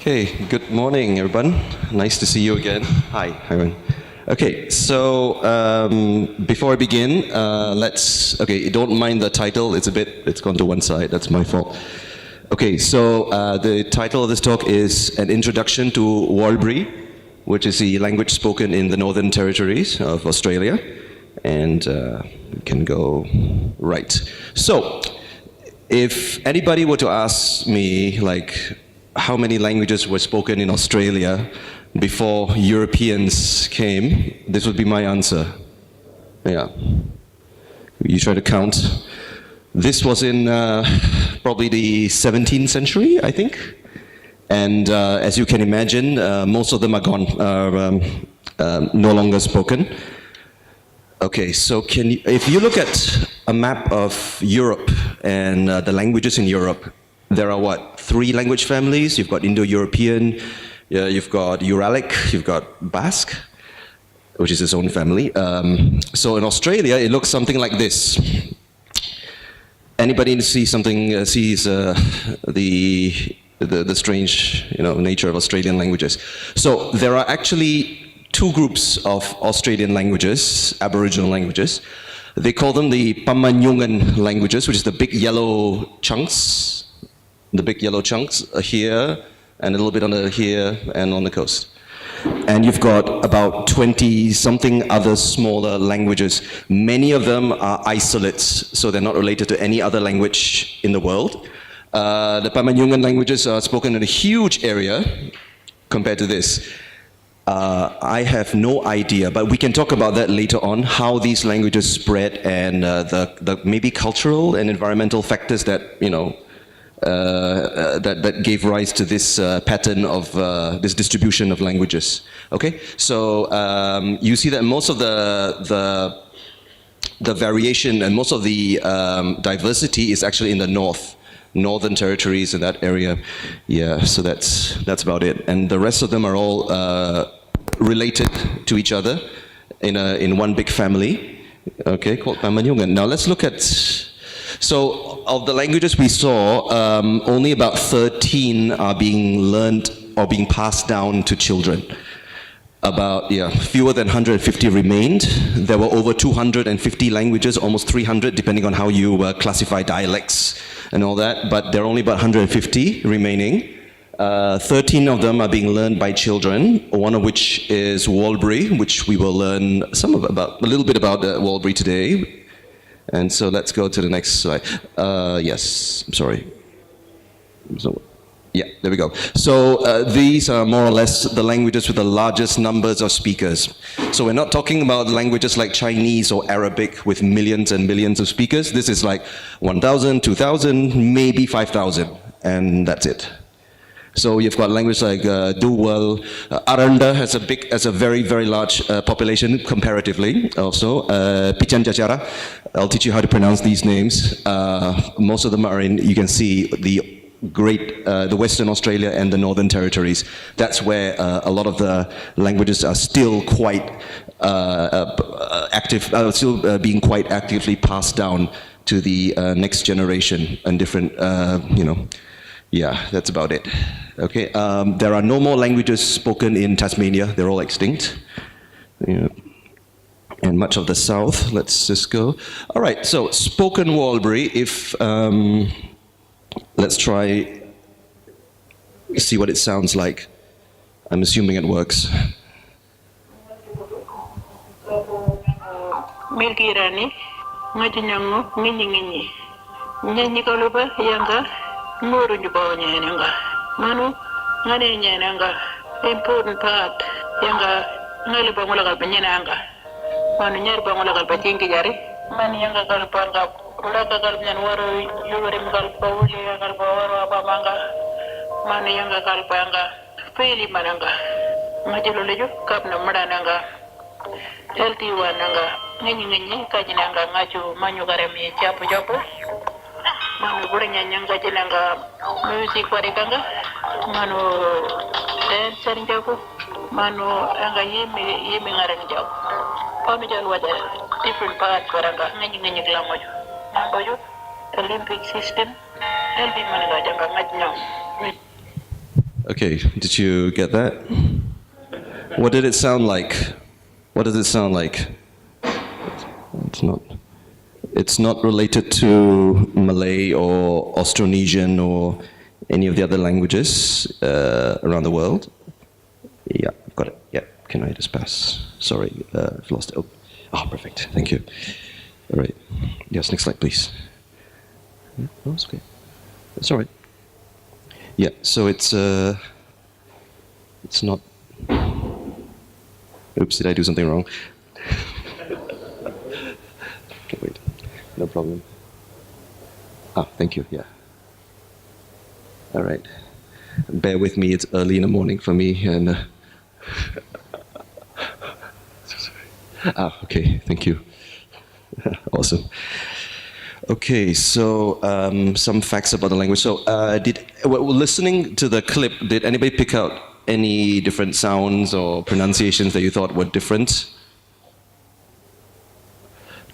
Okay, good morning, everyone. Nice to see you again. Hi, everyone. Okay, so before I begin, don't mind the title. It's gone to one side. That's my fault. Okay, so the title of this talk is An Introduction to Warlpiri, which is the language spoken in the Northern Territories of Australia. And we can go right. So, if anybody were to ask me, like, how many languages were spoken in Australia before Europeans came, this would be my answer. Yeah. You try to count. This was in probably the 17th century, I think. And as you can imagine, most of them are gone, no longer spoken. Okay, so if you look at a map of Europe and the languages in Europe, there are what, 3 language families? You've got Indo-European, you've got Uralic, you've got Basque, which is its own family. So in Australia, it looks something like this. Anybody sees the strange, nature of Australian languages? So there are actually 2 groups of Australian languages, Aboriginal languages. They call them the Pama-Nyungan languages, which is the big yellow chunks. The big yellow chunks are here, and a little bit here and on the coast. And you've got about 20-something other smaller languages. Many of them are isolates, so they're not related to any other language in the world. The Pama-Nyungan languages are spoken in a huge area compared to this. I have no idea, but we can talk about that later on, how these languages spread and the maybe cultural and environmental factors that, that gave rise to this pattern of this distribution of languages. Okay, so you see that most of the variation and most of the diversity is actually in the Northern Territories in that area. Yeah, so that's about it. And the rest of them are all related to each other in one big family. Okay, called Pama-Nyungan. Now let's look at. So, of the languages we saw, only about 13 are being learned or being passed down to children. About, fewer than 150 remained. There were over 250 languages, almost 300, depending on how you classify dialects and all that, but there are only about 150 remaining. 13 of them are being learned by children, one of which is Warlpiri, which we will learn a little bit about Warlpiri today. And so let's go to the next slide. Yes, I'm sorry. So, yeah, there we go. So these are more or less the languages with the largest numbers of speakers. So we're not talking about languages like Chinese or Arabic with millions and millions of speakers. This is like 1,000, 2,000, maybe 5,000, and that's it. So you've got language like Duwal, Aranda has a very, very large population comparatively also. Pican Jajara, I'll teach you how to pronounce these names. Most of them are you can see the Western Australia and the Northern Territories. That's where a lot of the languages are still quite active, still being quite actively passed down to the next generation and different, Yeah, that's about it. Okay, there are no more languages spoken in Tasmania. They're all extinct. Yeah. And much of the south. Let's just go. All right, so spoken Warlpiri. Let's try see what it sounds like. I'm assuming it works. Milkirani, Majinyango, Miningi, Nyanikoluba, Yanga. Nguru jubawa nyananga, manu ngane nyananga, important part yanga ngali bangola kalpa nyananga, manu nyari bangola kalpa chinki jari, manu yanga kalpa nga ulaka kalpa nyan waro yurim kalpa uli kalpa waro abamanga, manu yanga kalpa yanga peli mananga, majelo lejo kapna madananga, elti wananga, ngenyi kajinanga ngachu manyu karemi chapu. Manu buranya nyanga jenanga music warikanga manu dance jago manu anga yemi ngarang jago pami jan wada different parts waranga nganyi glamojo nambojo Olympic system helbi managa janga ngajnyo Okay, did you get that? What did it sound like? What does it sound like? It's not related to Malay or Austronesian or any of the other languages around the world. Yeah, got it. Yeah, can I just pass? Sorry, I've lost it. Oh, perfect. Thank you. All right. Yes, next slide, please. No, it's okay. That's all right. Yeah, so it's not. Oops, did I do something wrong? Okay, wait, no problem. Ah, thank you, yeah. All right. Bear with me, it's early in the morning for me, and... okay, thank you. Awesome. Okay, so some facts about the language. So, listening to the clip, did anybody pick out any different sounds or pronunciations that you thought were different?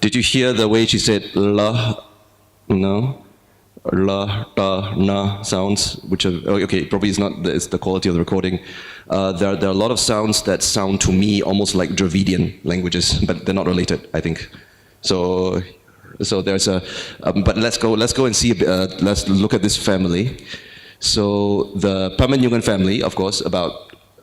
Did you hear the way she said la, no? La, ta, na sounds, which are, okay, probably it's the quality of the recording. There are a lot of sounds that sound to me almost like Dravidian languages, but they're not related, I think. So there's but let's go and see, let's look at this family. So the Pamenyungan family, of course,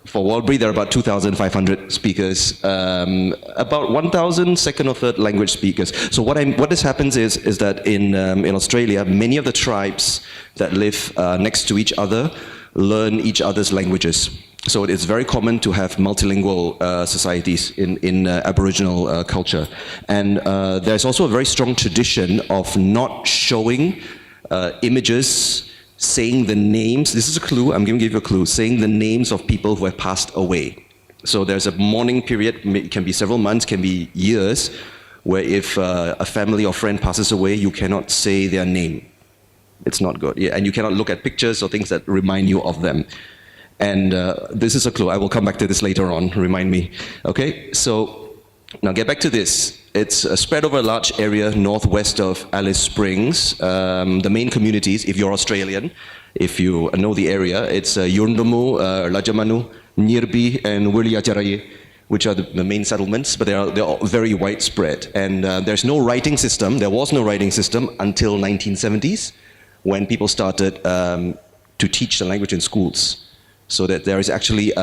for Warlpiri, there are about 2,500 speakers, about 1,000 second or third language speakers. So what this happens is that in Australia, many of the tribes that live next to each other learn each other's languages. So it's very common to have multilingual societies in Aboriginal culture. And there's also a very strong tradition of not showing images, saying the names, this is a clue, I'm going to give you a clue, saying the names of people who have passed away. So there's a mourning period, it can be several months, can be years, where if a family or friend passes away, you cannot say their name. It's not good. Yeah, and you cannot look at pictures or things that remind you of them. And this is a clue, I will come back to this later on, remind me. Okay, so now get back to this. It's spread over a large area northwest of Alice Springs. The main communities, if you're Australian, if you know the area, it's Yurndamu, Lajamanu, Nirbi, and Wirliajaraye, which are the main settlements, but they're all very widespread. And there's no writing system. There was no writing system until 1970s, when people started to teach the language in schools. So that there is actually,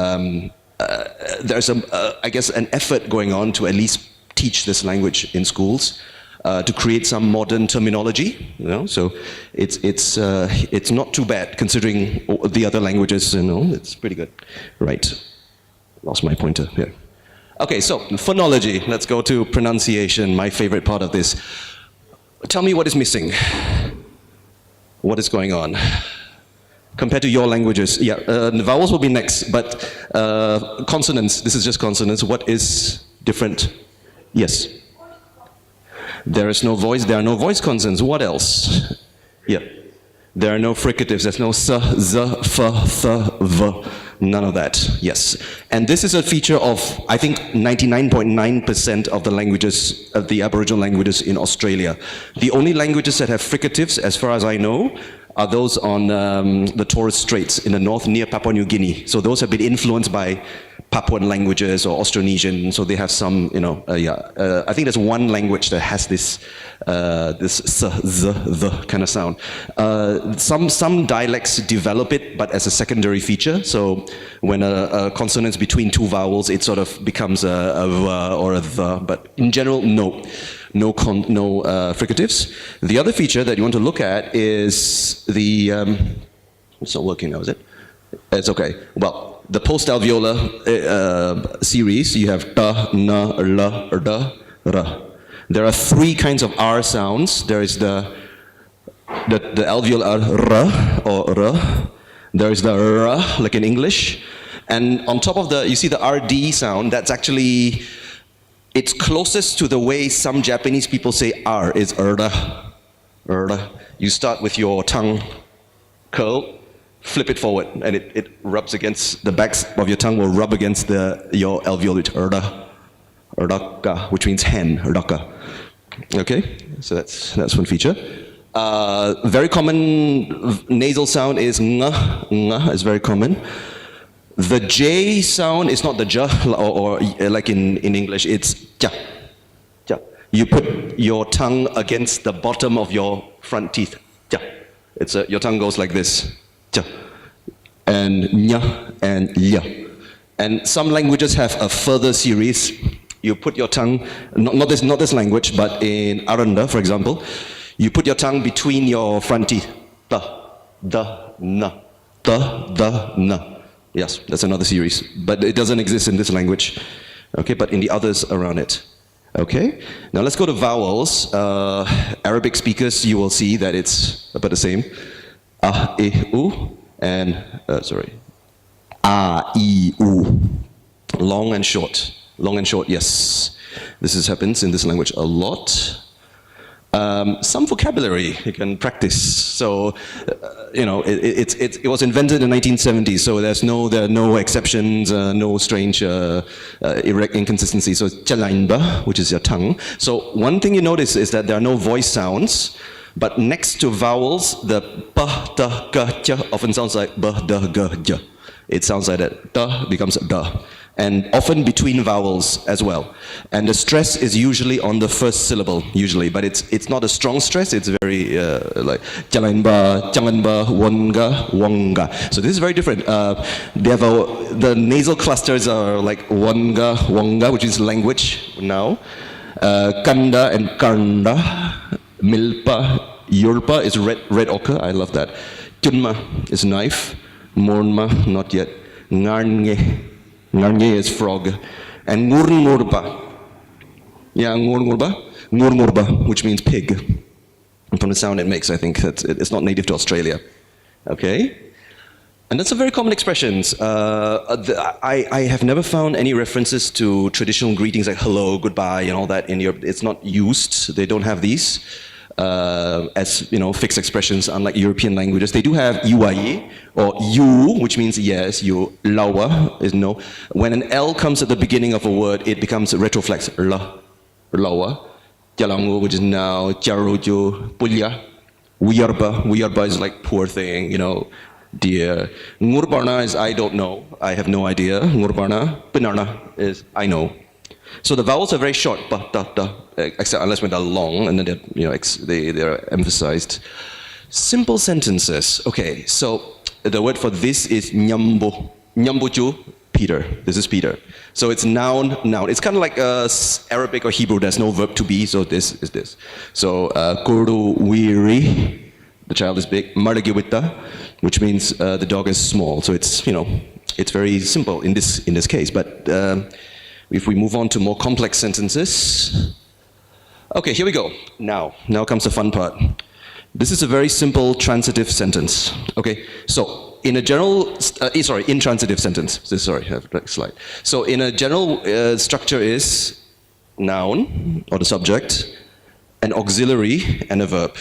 there's I guess, an effort going on to at least teach this language in schools, to create some modern terminology, you know. So it's not too bad considering the other languages, you know. It's pretty good, right? Lost my pointer here. Okay, so phonology. Let's go to pronunciation. My favorite part of this. Tell me what is missing. What is going on? Compared to your languages, yeah, the vowels will be next, but consonants, this is just consonants. What is different? Yes. There is no voice, there are no voice consonants. What else? Yeah. There are no fricatives, there's no s, z, f, th, v. None of that, yes. And this is a feature of, I think, 99.9% of the languages, of the Aboriginal languages in Australia. The only languages that have fricatives, as far as I know, are those on the Torres Straits in the north near Papua New Guinea. So those have been influenced by Papuan languages or Austronesian, so they have some, you know, I think there's one language that has this this s, z, the kind of sound. Some dialects develop it, but as a secondary feature. So when a consonant's between two vowels, it sort of becomes a v or a the, but in general, no fricatives. The other feature that you want to look at is the, it's not working now, is it? It's okay. Well, the post-alveolar series, you have ta, na, la, da, ra. There are three kinds of R sounds. There is the alveolar ra or ra. There is the ra, like in English. And on top of the, you see the RD sound, that's actually, it's closest to the way some Japanese people say R, is erda, erda. You start with your tongue curl, flip it forward, and it rubs against, the backs of your tongue will rub against your alveolate, erda, erdaka, which means hen, erdaka. Okay, so that's one feature. Very common nasal sound is nga. Nga is very common. The J sound is not the j, or like in English, it's ja. Ja. You put your tongue against the bottom of your front teeth. Ja. Your tongue goes like this. Ja. And nya and ya. And some languages have a further series. You put your tongue, not this language, but in Aranda, for example, you put your tongue between your front teeth. Da, da, na, da, da, na. Yes, that's another series, but it doesn't exist in this language. Okay, but in the others around it. Okay, now let's go to vowels. Arabic speakers, you will see that it's about the same. Ah, e, u, and ah, e, u. Long and short. Long and short, yes. This happens in this language a lot. Some vocabulary you can practice. So, it was invented in the 1970s, so there are no exceptions, no strange inconsistencies. So, chalainba, which is your tongue. So, one thing you notice is that there are no voice sounds, but next to vowels, the ba, da, ga, ja often sounds like ba, da, ga, ja. It sounds like that. Da becomes da. And often between vowels as well. And the stress is usually on the first syllable, usually, but it's not a strong stress, it's very like jalanba, janganba, wonga, wonga. So this is very different. They have the nasal clusters are like wonga, wonga, which is language now. Kanda and karnda, milpa, yulpa is red ochre, I love that. Tunma is knife, mornma, not yet. Ngarnge. Ngarnge is frog. And ngurngurba. Yeah, ngurngurba, which means pig. And from the sound it makes, I think that it's not native to Australia. Okay? And that's a very common expressions. I have never found any references to traditional greetings like hello, goodbye, and all that in Europe. It's not used. They don't have these as fixed expressions, unlike European languages. They do have uaye or you, which means yes. You lawa is no. When an L comes at the beginning of a word, it becomes retroflex. La, lawa, jalangu, which is now, jaruju, pulya, wiyarba is like poor thing, dear. Ngurbarna is I don't know. I have no idea. Ngurbarna, pinarna is I know. So the vowels are very short, ba, da, da, except unless when they're long, and then they're emphasized. Simple sentences. Okay, so the word for this is nyambo. Nyambuju, Peter. This is Peter. So it's noun. It's kind of like Arabic or Hebrew. There's no verb to be, so this is this. So kurdu wiri, the child is big. Mardagiwita, which means the dog is small. So it's it's very simple in this case, but. If we move on to more complex sentences. Okay, here we go. Now comes the fun part. This is a very simple transitive sentence. Okay, so in a general, intransitive sentence. Sorry, I have a slide. So in a general structure is noun, or the subject, an auxiliary, and a verb.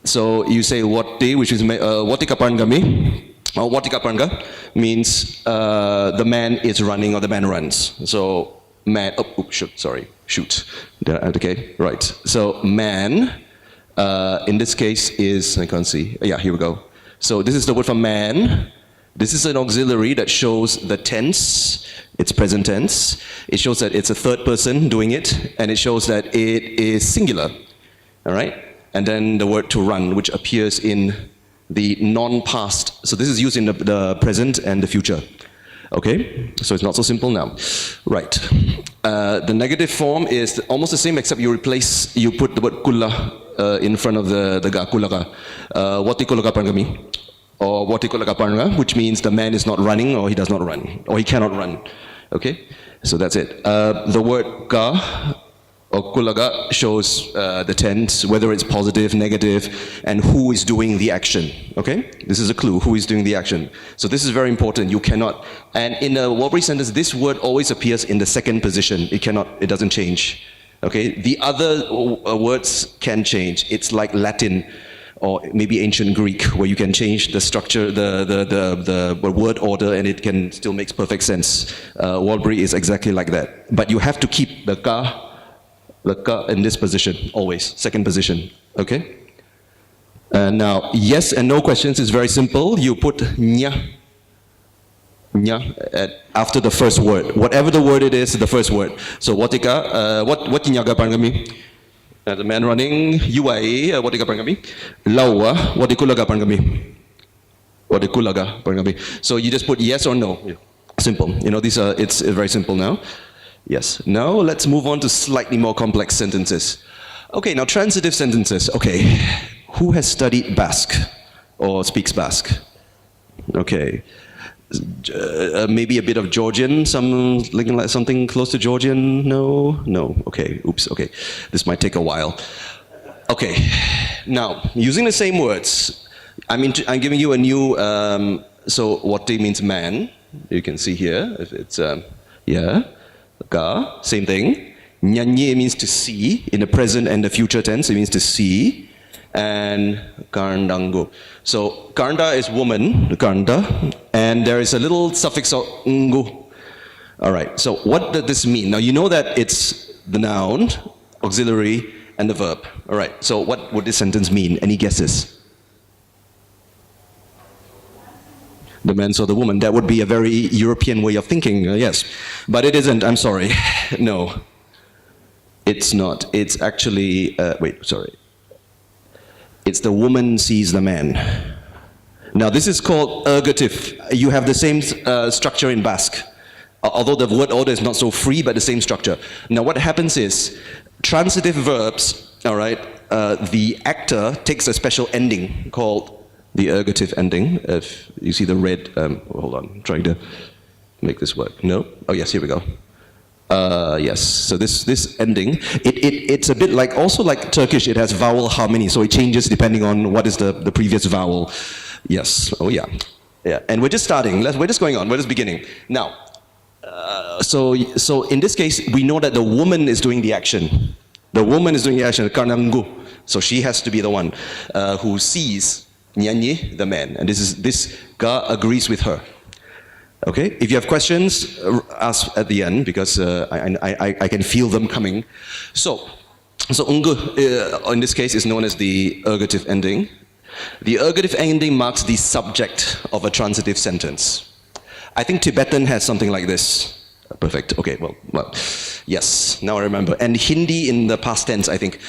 So you say wati, which is wati kapan kami. Watika Pranga means the man is running or the man runs. So man, shoot. Okay, right. So man, in this case is, I can't see. Yeah, here we go. So this is the word for man. This is an auxiliary that shows the tense, it's present tense. It shows that it's a third person doing it, and it shows that it is singular. All right? And then the word to run, which appears in the non-past. So this is used in the present and the future. Okay? So it's not so simple now. Right. The negative form is almost the same, except you put the word kulla in front of the ga, kullaga. Wati kullaga pangami. Or wati kullaga panga, which means the man is not running, or he does not run, or he cannot run. Okay? So that's it. The word ga or kulaga shows the tense, whether it's positive, negative, and who is doing the action. Okay? This is a clue, who is doing the action. So this is very important. You cannot, and in a Warlpiri sentence, this word always appears in the second position. It doesn't change. Okay? The other words can change. It's like Latin or maybe ancient Greek, where you can change the structure, the word order, and it can still makes perfect sense. Warlpiri is exactly like that. But you have to keep the ka in this position, always, second position, okay? Now, yes and no questions is very simple. You put nya after the first word. Whatever the word it is, the first word. So watika, what nyaga pangami? The man running, UAE, watika pangami? Lawa, watikulaga pangami? Watikulaga pangami? So you just put yes or no. Simple. You know, these are, it's very simple now. Yes. Now let's move on to slightly more complex sentences. Okay, now transitive sentences. Okay. Who has studied Basque or speaks Basque? Okay. Maybe a bit of Georgian, something close to Georgian? No? No. Okay. Oops. Okay. This might take a while. Okay. Now, using the same words, I'm giving you a new, so wate means man. You can see here, if it's, yeah. Ga, same thing. Nyanye means to see, in the present and the future tense, it means to see. And karndango. So karnda is woman, karnda, and there is a little suffix of ngu. All right, so what does this mean? Now you know that it's the noun, auxiliary, and the verb. All right, so what would this sentence mean? Any guesses? The man saw the woman. That would be a very European way of thinking, yes. But it isn't, I'm sorry. No, it's not. It's actually, wait, sorry. It's the woman sees the man. Now this is called ergative. You have the same structure in Basque. Although the word order is not so free, but the same structure. Now what happens is, transitive verbs, all right, the actor takes a special ending called the ergative ending. If you see the red, hold on, I'm trying to make this work. No? Oh yes, here we go. Yes, so this ending, it's a bit like, also like Turkish, it has vowel harmony, so it changes depending on what is the previous vowel. Yes, oh yeah. Yeah, and we're just starting, we're just going on, we're just beginning. Now, so in this case, we know that the woman is doing the action. The woman is doing the action, karnangu. So she has to be the one who sees Nyanyi, the man. And this ga agrees with her. Okay, if you have questions, ask at the end, because I can feel them coming. So ungu, in this case, is known as the ergative ending. The ergative ending marks the subject of a transitive sentence. I think Tibetan has something like this. Perfect, okay, well, yes, now I remember. And Hindi in the past tense, I think.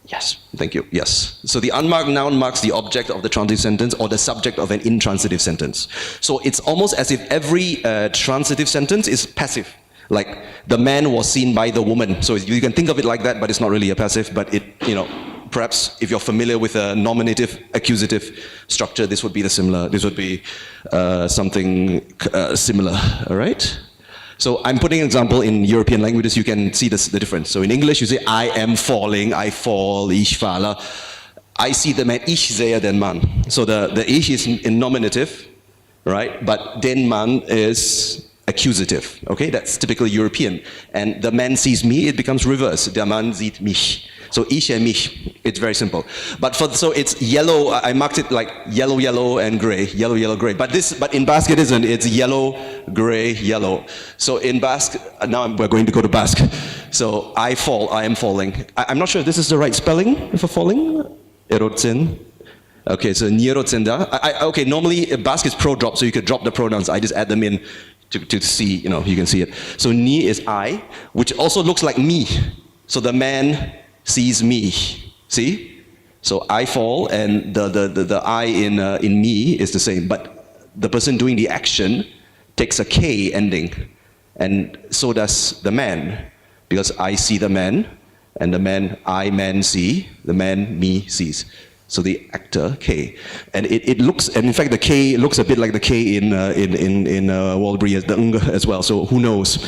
Yes, thank you, yes. So the unmarked noun marks the object of the transitive sentence or the subject of an intransitive sentence. So it's almost as if every transitive sentence is passive. Like, the man was seen by the woman. So you can think of it like that, but it's not really a passive, but it, you know, perhaps if you're familiar with a nominative, accusative structure, this would be something similar, all right? So I'm putting an example in European languages, you can see the difference. So in English, you say, I am falling, I fall, ich falle. I see the man, ich sehe den Mann. So the ich is in nominative, right? But den Mann is accusative, okay? That's typically European. And the man sees me, it becomes reverse. Der Mann sieht mich. So ich and mich, it's very simple. But so it's yellow, I marked it like yellow, yellow, and gray, yellow, yellow, gray. But in Basque it isn't, it's yellow, gray, yellow. So in Basque, now we're going to go to Basque. So I fall, I am falling. I'm not sure if this is the right spelling for falling. Erotzen. Okay, so nierotzenda. Okay, normally Basque is pro drop, so you could drop the pronouns. I just add them in to see, you know, you can see it. So ni is I, which also looks like me. So the man sees me, see? So I fall, and the I in me is the same, but the person doing the action takes a K ending, and so does the man, because I see the man, and the man, man see, the man, me sees. So the actor, K. And it looks, and in fact the K looks a bit like the K in Warlpiri as the ng as well, so who knows?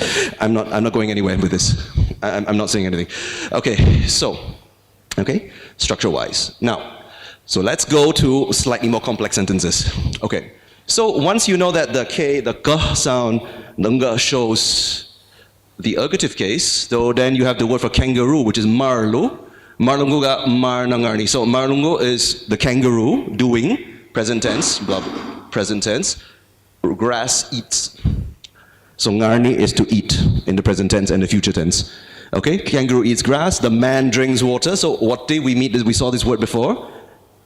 I'm not going anywhere with this. I'm not saying anything. Okay, so, okay, structure-wise. Now, so let's go to slightly more complex sentences. Okay, so once you know that the K, the K sound, the ng shows the ergative case, so then you have the word for kangaroo, which is marlu. Marlungu ga marnangarni. So marlungu is the kangaroo doing, present tense, present tense, grass eats. So ngarni is to eat in the present tense and the future tense. Okay, kangaroo eats grass, the man drinks water. So what did we meet? We saw this word before.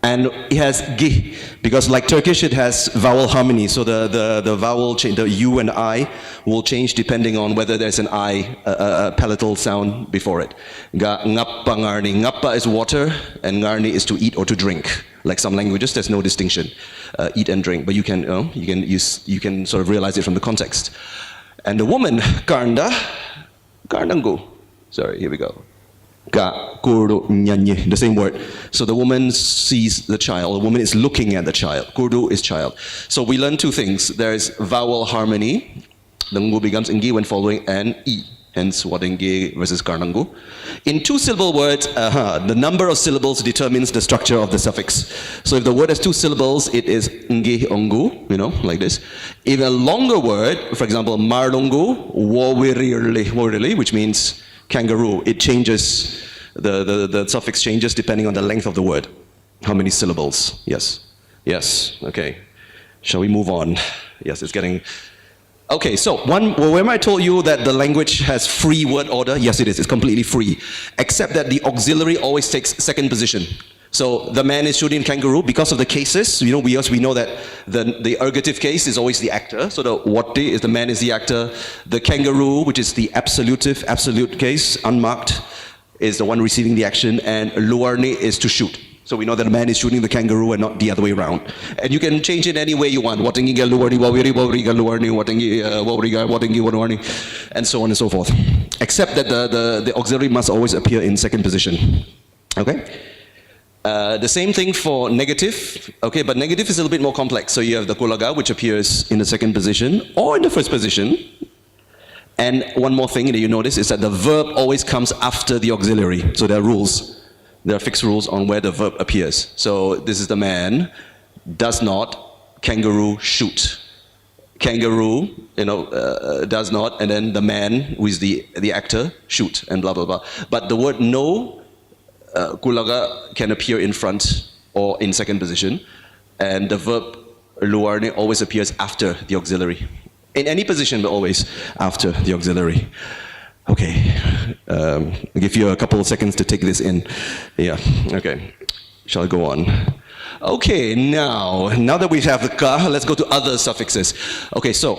And it has gi, because like Turkish, it has vowel harmony. So the vowel, the U and I will change depending on whether there's an I, a palatal sound before it. Ga ngappa ngarni. Ngappa is water, and ngarni is to eat or to drink. Like some languages, there's no distinction, eat and drink. But you can sort of realize it from the context. And the woman, karnda, karnangu. Sorry, here we go. The same word. So the woman sees the child. The woman is looking at the child. Kurdu is child. So we learn two things. There is vowel harmony. The ngu becomes ngi when following an e. Hence, wadenge versus karnangu. In two-syllable words, the number of syllables determines the structure of the suffix. So if the word has two syllables, it is ngi ongu, like this. In a longer word, for example, marlongu, wawirili, which means kangaroo, it changes, the suffix changes depending on the length of the word. How many syllables? Yes, okay. Shall we move on? Yes, it's getting... Okay, so remember I told you that the language has free word order? Yes, it is, it's completely free. Except that the auxiliary always takes second position. So the man is shooting kangaroo because of the cases. We know that the ergative case is always the actor. So the wate is the man is the actor. The kangaroo, which is the absolute case, unmarked, is the one receiving the action, and luarne is to shoot. So we know that a man is shooting the kangaroo and not the other way around. And you can change it any way you want. And so on and so forth. Except that the auxiliary must always appear in second position. Okay? The same thing for negative, okay, but negative is a little bit more complex. So you have the kulaga, which appears in the second position or in the first position. And one more thing that you notice is that the verb always comes after the auxiliary. So there are rules. There are fixed rules on where the verb appears. So this is the man, does not, kangaroo, shoot. Kangaroo, does not, and then the man, who is the actor, shoot, and blah, blah, blah. But the word no, kulaga can appear in front or in second position, and the verb luarne always appears after the auxiliary. In any position, but always after the auxiliary. Okay, I'll give you a couple of seconds to take this in. Yeah, okay. Shall I go on? Okay, now that we have the ka, let's go to other suffixes. Okay, so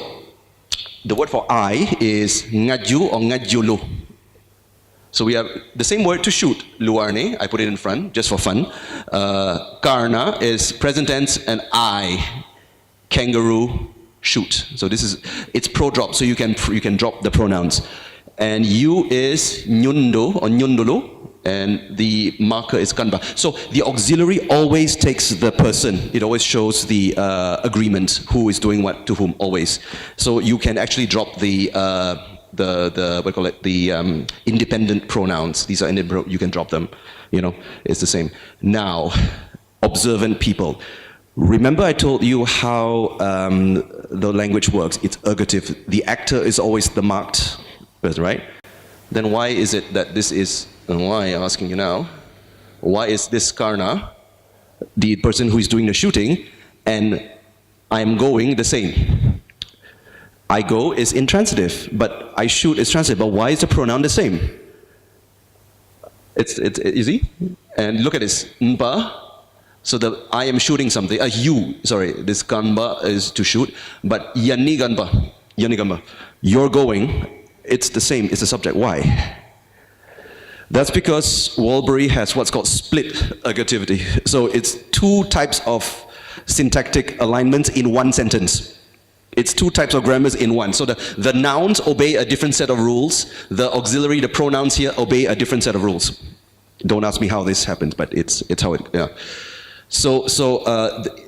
the word for I is ngaju or ngajulu. So we have the same word to shoot, luarne, I put it in front, just for fun. Karna is present tense, and I, kangaroo, shoot. So it's pro-drop, so you can drop the pronouns. And you is nyundo or nyundulu, and the marker is kanba. So the auxiliary always takes the person. It always shows the agreement, who is doing what to whom, always. So you can actually drop the independent pronouns. These are independent, you can drop them, it's the same. Now, observant people. Remember I told you how the language works. It's ergative. The actor is always the marked person, right? Then why is it that this is, and why I'm asking you now, why is this karna, the person who is doing the shooting, and I'm going the same? I go is intransitive, but I shoot is transitive. But why is the pronoun the same? It's easy. And look at this, mba. So I am shooting something. This ganba is to shoot, but yani ganba, you're going. It's the same. It's the subject. Why? That's because Warlpiri has what's called split ergativity. So it's two types of syntactic alignments in one sentence. It's two types of grammars in one. So the nouns obey a different set of rules. The auxiliary, the pronouns here, obey a different set of rules. Don't ask me how this happens, but it's how it, yeah. So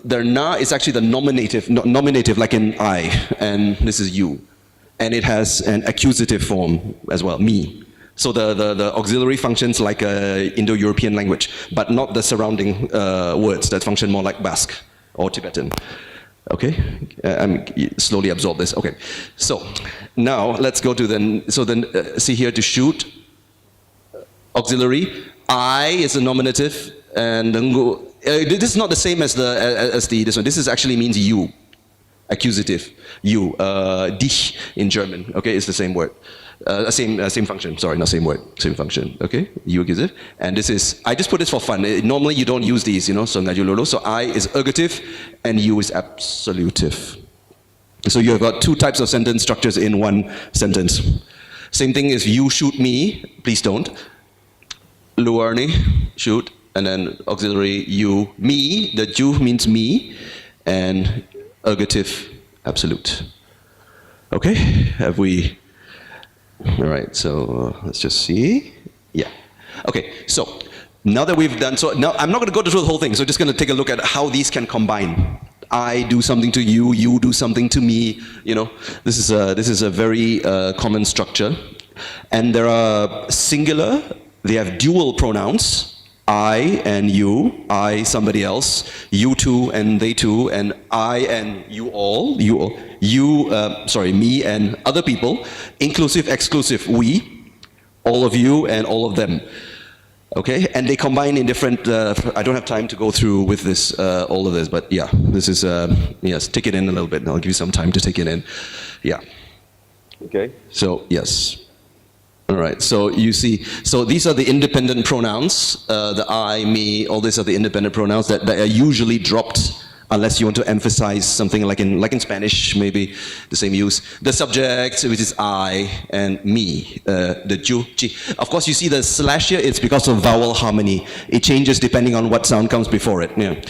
the na is actually the nominative like in I, and this is you. And it has an accusative form as well, me. So the auxiliary functions like a Indo-European language, but not the surrounding words that function more like Basque or Tibetan. Okay, slowly absorb this. Okay, so now let's go to see here to shoot, auxiliary. I is a nominative, and this is not the same as this one. This actually means you. accusative, you, dich in German, okay, it's the same word. Same function, sorry, not same word, same function, okay? You accusative. And this is, I just put this for fun. Normally you don't use these, so ngajulolo. So I is ergative and you is absolutive. So you have got two types of sentence structures in one sentence. Same thing is you shoot me, please don't. Luarni, shoot, and then auxiliary you, me, the you means me, and ergative, absolute. Okay, have we, all right, so let's just see. Yeah, okay, so now that we've done, so now I'm not gonna go through the whole thing, so just gonna take a look at how these can combine. I do something to you, you do something to me, This is a very common structure. And there are singular, they have dual pronouns, I and you, I somebody else, you two and they two, and I and you all, me and other people, inclusive, exclusive, we, all of you and all of them. Okay, and they combine in different, I don't have time to go through with this, all of this, but yeah, this is, yes, take it in a little bit, and I'll give you some time to take it in. Yeah. Okay, so yes. All right, so you see, so these are the independent pronouns, the I, me, all these are the independent pronouns that are usually dropped unless you want to emphasize something like in Spanish, maybe the same use. The subject, which is I, and me, the ju, chi. Of course, you see the slash here, it's because of vowel harmony. It changes depending on what sound comes before it. Yeah.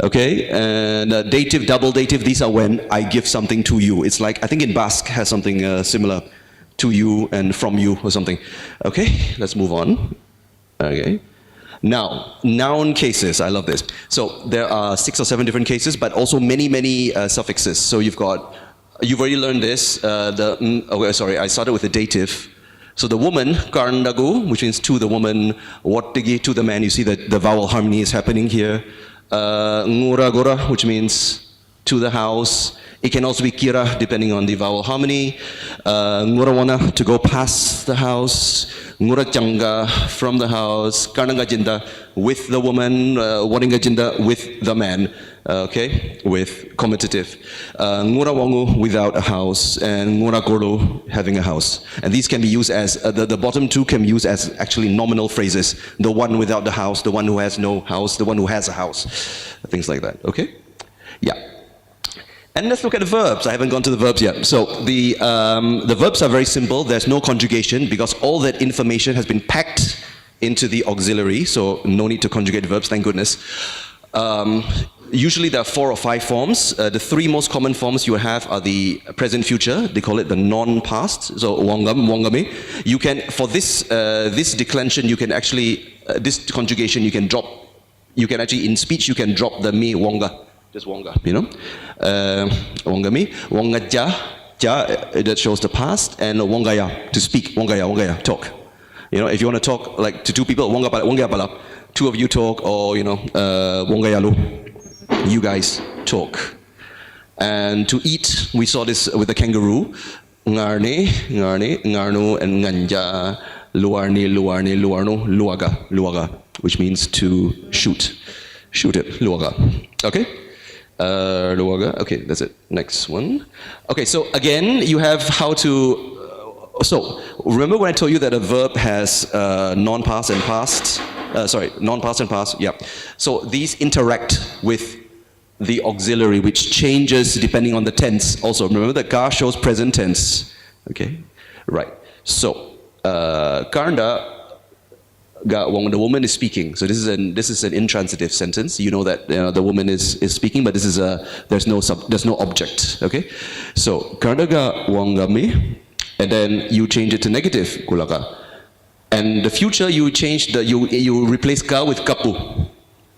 Okay, and dative, double dative, these are when I give something to you. It's like, I think in Basque has something similar, to you and from you or something. Okay, let's move on. Okay. Now, noun cases, I love this. So there are 6 or 7 different cases, but also many, many suffixes. So you've already learned this. Okay, sorry, I started with the dative. So the woman, karndagu, which means to the woman, wattigi, to the man. You see that the vowel harmony is happening here. Nguragora, which means to the house. It can also be kira, depending on the vowel harmony. Ngurawana, to go past the house. Ngurachanga, from the house. Karnangajinda, with the woman. Waringajinda, with the man. Okay, with commutative. Ngurawangu, without a house. And nguragoro, having a house. And these can be used as, the bottom two can be used as actually nominal phrases. The one without the house, the one who has no house, the one who has a house. Things like that, okay? Yeah. And let's look at the verbs. I haven't gone to the verbs yet. So the verbs are very simple. There's no conjugation because all that information has been packed into the auxiliary. So no need to conjugate verbs, thank goodness. Usually there are 4 or 5 forms. The 3 most common forms you have are the present future. They call it the non-past. So wangam, wangame. You can, for this declension, you can actually, this conjugation you can drop. You can actually, in speech, you can drop the me, wanga. Just wonga, wongami, wongaja, ja, that shows the past, and wongaya, to speak, wongaya, talk. If you want to talk like to 2 people, wongaya pala, 2 of you talk, or wongayalu, you guys talk. And to eat, we saw this with the kangaroo, ngarne, ngarnu, and nganja, luarni, luaga, which means to shoot it, luaga. Okay? Okay, that's it. Next one. Okay, so again, you have how to, so remember when I told you that a verb has non-past and past? Non-past and past, yeah. So these interact with the auxiliary, which changes depending on the tense. Also, remember that ga shows present tense. Okay, right. So, karnda, when the woman is speaking, so this is an intransitive sentence. You know that the woman is speaking, but this is there's no object. Okay, so karnaga wangami, and then you change it to negative kulaga, and the future you change you replace ka with kapu,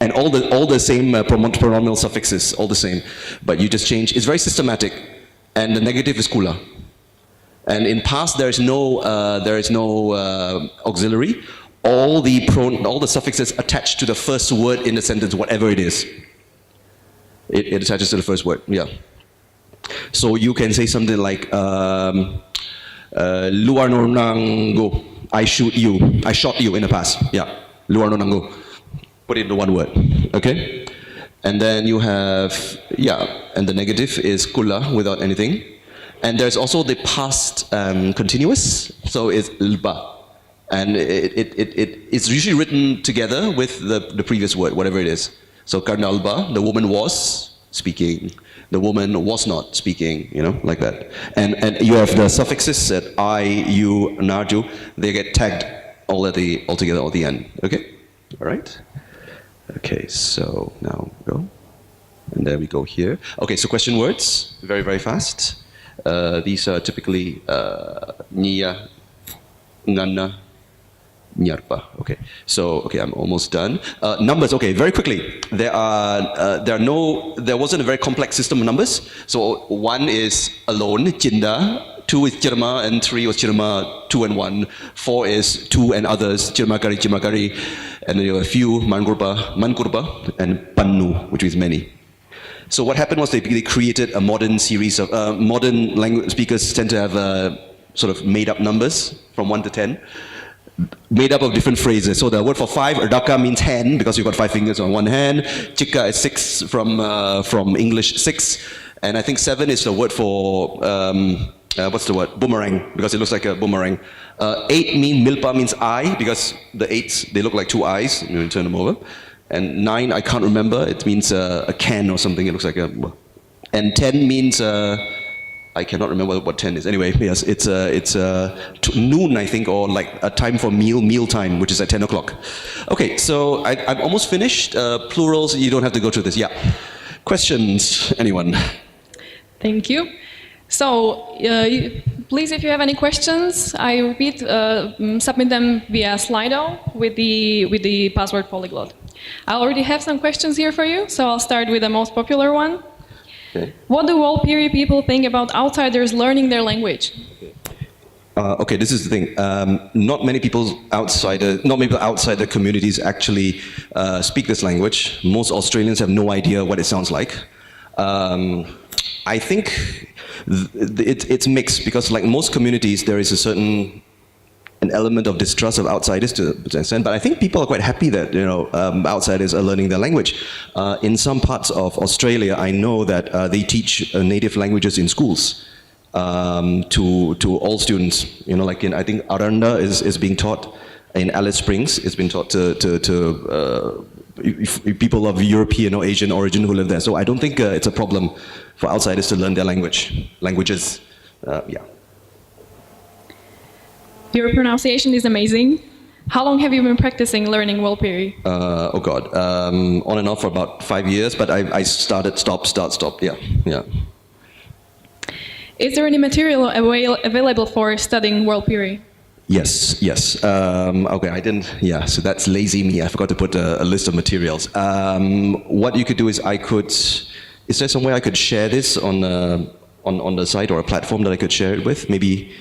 and all the same pronominal suffixes, all the same, but you just change. It's very systematic, and the negative is kula, and in past there is no auxiliary. All the suffixes attached to the first word in the sentence, whatever it is. It attaches to the first word, yeah. So you can say something like, luar no nango, I shot you in the past, yeah. Luar no nango, put it into one word, okay? And then you have, and the negative is kula without anything. And there's also the past continuous, so it's lba. And it's usually written together with the previous word, whatever it is. So karnalba, the woman was speaking. The woman was not speaking, like that. And you have the suffixes at I, you, narju. They get tagged all together at the end. Okay? All right? Okay, so now go. And there we go here. Okay, so question words, very, very fast. These are typically niya, ngana, nyarpa. Okay, so I'm almost done. Numbers. Okay, very quickly. There wasn't a very complex system of numbers. So 1 is alone, chinda. 2 is chirma, and 3 was chirma, 2 and 1. 4 is 2 and others, chirmakari, and then you have a few, mankurpa, and pannu, which is many. So what happened was they created a modern series of modern language speakers tend to have sort of made up numbers from 1 to 10. Made up of different phrases. So the word for 5, erdaka means hand, because you've got 5 fingers on one hand. Chika is 6 from English 6. And I think 7 is the word for, what's the word? Boomerang, because it looks like a boomerang. 8 milpa means eye, because the 8s, they look like 2 eyes. You turn them over. And 9, I can't remember. It means a can or something. It looks like a... And 10 means... I cannot remember what 10 is. Anyway, yes, it's noon, I think, or like a time for meal time, which is at 10 o'clock. Okay, so I'm almost finished. Plurals, you don't have to go through this. Yeah. Questions, anyone? Thank you. So, please, if you have any questions, I repeat, submit them via Slido with the password Polyglot. I already have some questions here for you, so I'll start with the most popular one. Okay. What do Warlpiri people think about outsiders learning their language? Okay, this is the thing. Not many people outside the communities actually speak this language. Most Australians have no idea what it sounds like. I think it's mixed, because like most communities, there is an element of distrust of outsiders to an extent, but I think people are quite happy that outsiders are learning their language. In some parts of Australia, I know that they teach native languages in schools to all students. Like I think Aranda is being taught in Alice Springs. It's been taught to people of European or Asian origin who live there. So I don't think it's a problem for outsiders to learn their languages. Yeah. Your pronunciation is amazing. How long have you been practicing learning Warlpiri? Oh God, on and off for about 5 years, but I started, stop, yeah. Is there any material available for studying Warlpiri? Yes. Okay, so that's lazy me. I forgot to put a list of materials. What you could do is is there some way I could share this on the site or a platform that I could share it with? Maybe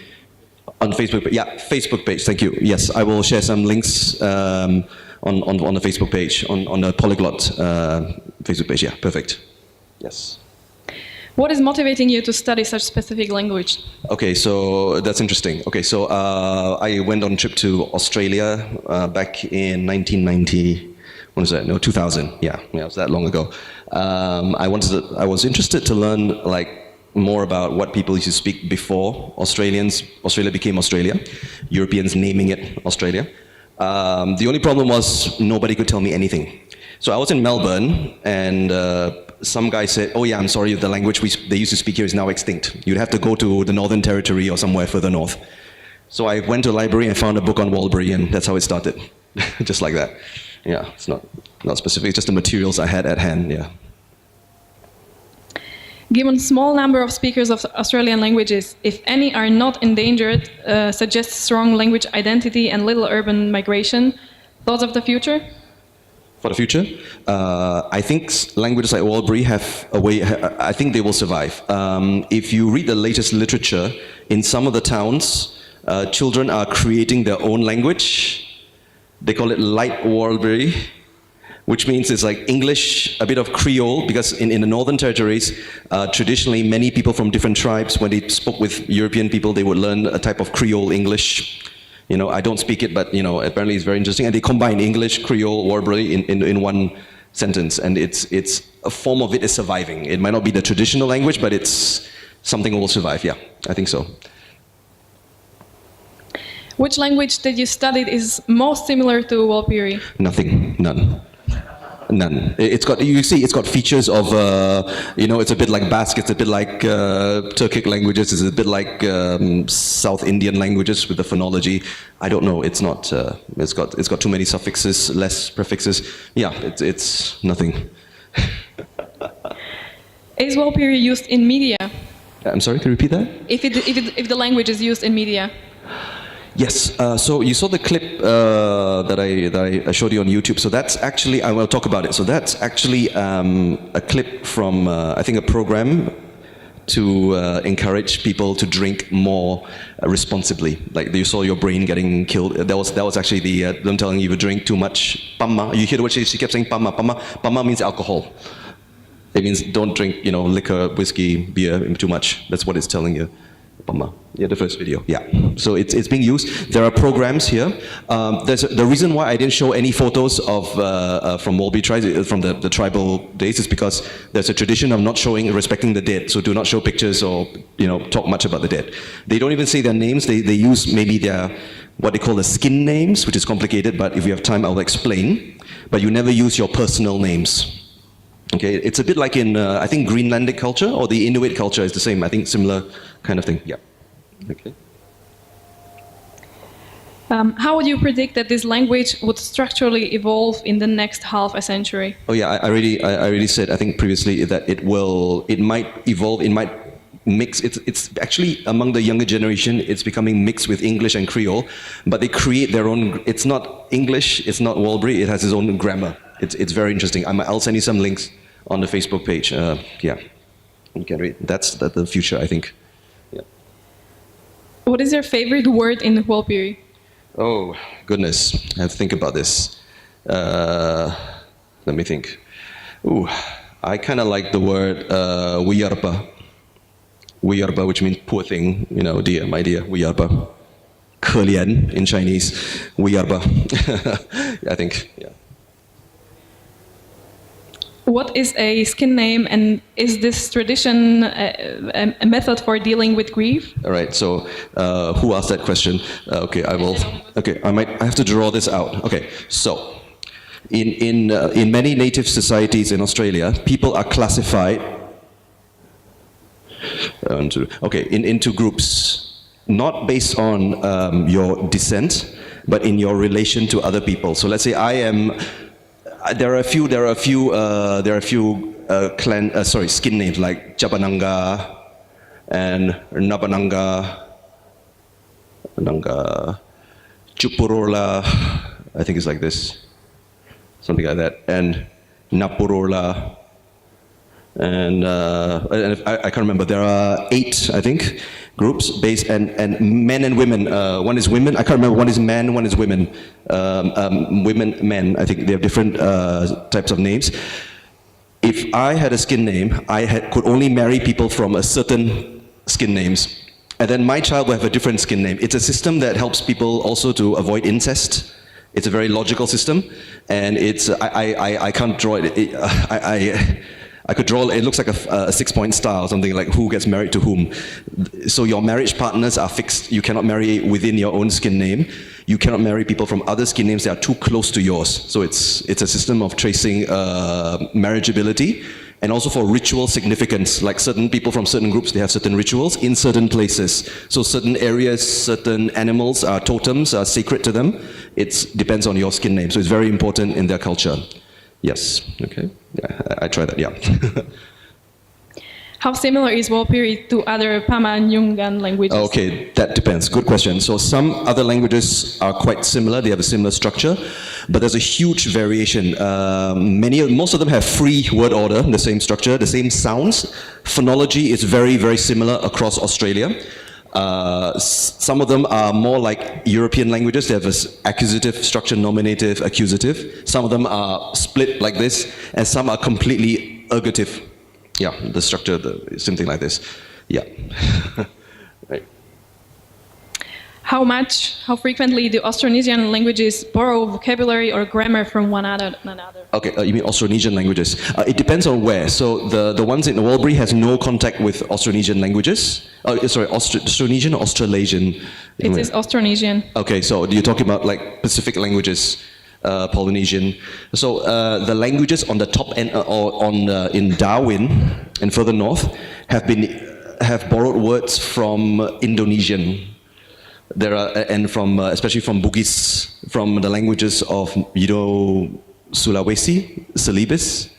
on Facebook, yeah, Facebook page, thank you. Yes, I will share some links on the Facebook page, on the Polyglot Facebook page, yeah, perfect. Yes. What is motivating you to study such specific language? Okay, so that's interesting. Okay, so I went on a trip to Australia back in 1990, what is that, no, 2000, yeah, it was that long ago. I was interested to learn more about what people used to speak before Australia became Australia, Europeans naming it Australia. The only problem was nobody could tell me anything. So I was in Melbourne, and some guy said, oh yeah, I'm sorry, the language they used to speak here is now extinct. You'd have to go to the Northern Territory or somewhere further north. So I went to a library and found a book on Warlpiri, and that's how it started. Just like that. Yeah, it's not specific, just the materials I had at hand, yeah. Given small number of speakers of Australian languages, if any are not endangered, suggests strong language identity and little urban migration. Thoughts of the future? For the future, I think languages like Warlpiri have a way. I think they will survive. If you read the latest literature, in some of the towns, children are creating their own language. They call it light Warlpiri, which means it's like English, a bit of Creole, because in the Northern Territories, traditionally many people from different tribes, when they spoke with European people, they would learn a type of Creole English. I don't speak it, but apparently it's very interesting. And they combine English, Creole, Warlpiri in one sentence, and it's a form of it is surviving. It might not be the traditional language, but it's something that will survive. Yeah, I think so. Which language that you studied is most similar to Warlpiri? Nothing, none. None. It's got, you see, it's got features of, it's a bit like Basque, it's a bit like Turkic languages, it's a bit like South Indian languages with the phonology. I don't know, it's not, it's got too many suffixes, less prefixes. Yeah, it's nothing. Is Warlpiri used in media? I'm sorry, can you repeat that? If the language is used in media? Yes, so you saw the clip that I showed you on YouTube. So that's actually, I will talk about it. So that's actually a clip from, I think, a program to encourage people to drink more responsibly. Like you saw your brain getting killed. That was actually them telling you to drink too much pama. You hear what she kept saying, pama. Pama means alcohol. It means don't drink, liquor, whiskey, beer too much. That's what it's telling you. Yeah, the first video. Yeah. So it's being used. There are programs here. The reason why I didn't show any photos of from Warlpiri from the tribal days is because there's a tradition of not respecting the dead. So do not show pictures or talk much about the dead. They don't even say their names. They use maybe their what they call the skin names, which is complicated. But if you have time, I'll explain. But you never use your personal names. Okay, it's a bit like in, I think, Greenlandic culture, or the Inuit culture is the same. I think similar kind of thing, yeah. Okay. How would you predict that this language would structurally evolve in the next half a century? Oh yeah, I already said, I think previously, that it might evolve, it might mix. It's actually, among the younger generation, it's becoming mixed with English and Creole, but they create their own, it's not English, it's not Warlpiri, it has its own grammar. It's very interesting. I'll send you some links on the Facebook page. Yeah, you can read. That's the future, I think. Yeah. What is your favorite word in Warlpiri? Oh, goodness. I have to think about this. Let me think. Ooh, I kind of like the word Warlpiri. Warlpiri, which means poor thing, dear, my dear, Warlpiri. 可怜 in Chinese, Warlpiri. I think, yeah. What is a skin name, and is this tradition a method for dealing with grief? All right, so who asked that question? Okay, I will. Okay, I have to draw this out. Okay, so in many native societies in Australia, people are classified into groups, not based on your descent, but in your relation to other people. So let's say I am. There are a few skin names like Jabananga and Nabananga, Chupurola, I think it's like this, something like that, and Napurola, and I can't remember. There are 8, I think, groups based and men and women. One is women. I can't remember. One is men. One is women. Women, men. I think they have different types of names. If I had a skin name, could only marry people from a certain skin names, and then my child will have a different skin name. It's a system that helps people also to avoid incest. It's a very logical system, and it's I can't draw it. I could draw, it looks like a 6-point star or something, like who gets married to whom. So your marriage partners are fixed. You cannot marry within your own skin name. You cannot marry people from other skin names that are too close to yours. So it's a system of tracing marriageability, and also for ritual significance. Like certain people from certain groups, they have certain rituals in certain places. So certain areas, certain animals, totems are sacred to them. It depends on your skin name. So it's very important in their culture. Yes, okay. Yeah, I try that, yeah. How similar is Warlpiri to other Pama-Nyungan languages? Okay, that depends. Good question. So some other languages are quite similar. They have a similar structure, but there's a huge variation. Most of them have free word order, the same structure, the same sounds. Phonology is very, very similar across Australia. Some of them are more like European languages. They have an accusative structure, nominative, accusative. Some of them are split like this, and some are completely ergative. Yeah, the structure is something like this. Yeah. Right. how frequently do Austronesian languages borrow vocabulary or grammar from one another? Okay, you mean Austronesian languages? It depends on where. So the ones in Warlpiri has no contact with Austronesian languages. Austronesian or Australasian? It is Austronesian. Okay, so you're talking about like Pacific languages, Polynesian. So the languages on the top end, in Darwin and further north, have borrowed words from Indonesian. There are, and from especially from Bugis, from the languages of Sulawesi, Celebes,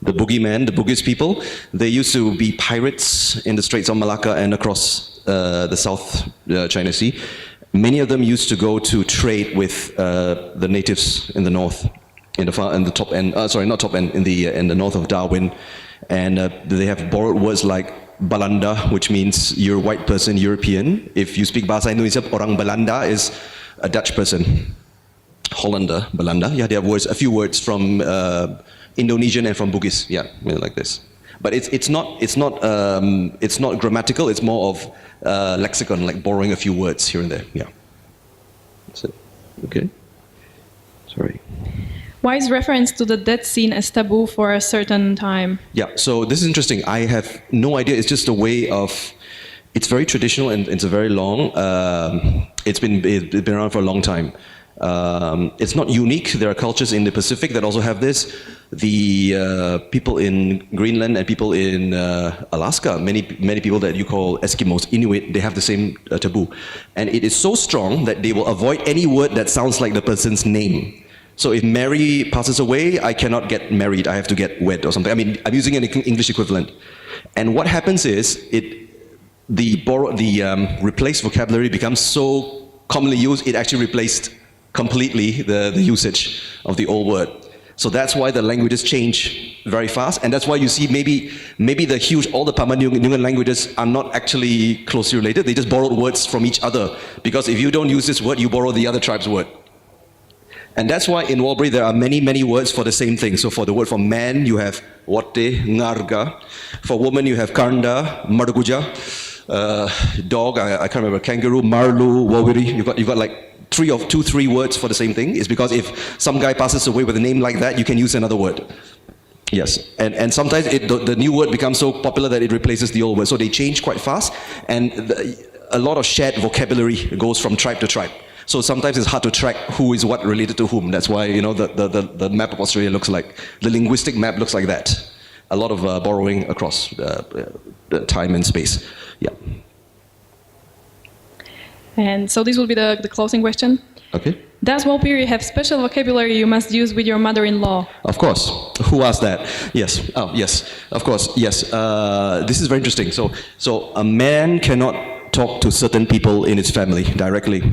the boogeyman, the Bugis people. They used to be pirates in the Straits of Malacca and across the South China Sea. Many of them used to go to trade with the natives in the north, in the top end. Sorry, not top end, in the north of Darwin, and they have borrowed words like Balanda, which means you're a white person, European. If you speak Bahasa Indonesia, orang Belanda is a Dutch person. Hollander, Belanda. Yeah, they have words, a few words from Indonesian and from Bugis. Yeah, like this. But it's not grammatical. It's more of lexicon, like borrowing a few words here and there. Yeah. That's it. Okay. Sorry. Why is reference to the death seen as taboo for a certain time? Yeah, so this is interesting. I have no idea. It's just a way of, it's very traditional and it's a very long, it's been around for a long time. It's not unique. There are cultures in the Pacific that also have this. The people in Greenland and people in Alaska, many people that you call Eskimos, Inuit, they have the same taboo. And it is so strong that they will avoid any word that sounds like the person's name. So if Mary passes away, I cannot get married. I have to get wed or something. I mean, I'm using an English equivalent. And what happens is, the replaced vocabulary becomes so commonly used, it actually replaced completely the usage of the old word. So that's why the languages change very fast, and that's why you see maybe all the Pamanungan languages are not actually closely related. They just borrowed words from each other, because if you don't use this word, you borrow the other tribe's word. And that's why in Warlpiri there are many words for the same thing. So for the word for man, you have wate, ngarga. For woman, you have karnda, marguja. Dog, I can't remember, kangaroo, marlu, wawiri. You've got like three words for the same thing. It's because if some guy passes away with a name like that, you can use another word. Yes, and sometimes the new word becomes so popular that it replaces the old word. So they change quite fast, and a lot of shared vocabulary goes from tribe to tribe. So sometimes it's hard to track who is what related to whom. That's why, the map of Australia looks like, the linguistic map looks like that. A lot of borrowing across time and space. Yeah. And so this will be the closing question. Okay. Does Warlpiri have special vocabulary you must use with your mother-in-law? Of course. Who asked that? Yes. Oh, yes. Of course. Yes. This is very interesting. So a man cannot talk to certain people in his family directly.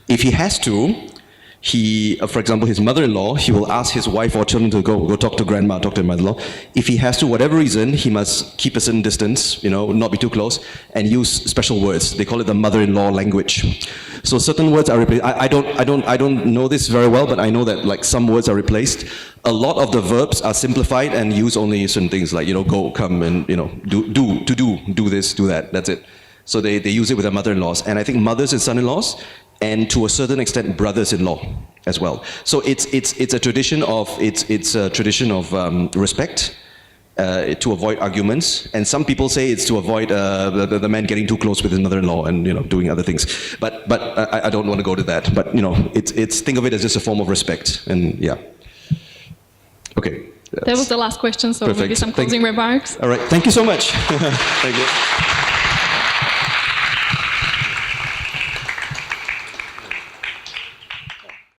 If he has to, for example, his mother-in-law, he will ask his wife or children to go talk to grandma, talk to his mother-in-law. If he has to, whatever reason, he must keep a certain distance, not be too close, and use special words. They call it the mother-in-law language. So certain words are replaced. I don't know this very well, but I know that like some words are replaced. A lot of the verbs are simplified and use only certain things like go, come, and do this, do that. That's it. So they use it with their mother-in-laws, and I think mothers and son-in-laws, and to a certain extent brothers-in-law as well. So it's a tradition of respect to avoid arguments, and some people say it's to avoid the man getting too close with his mother-in-law and doing other things. But I don't want to go to that. But it's think of it as just a form of respect, and yeah. Okay. That was the last question. So perfect. maybe some closing remarks. All right. Thank you so much. Thank you.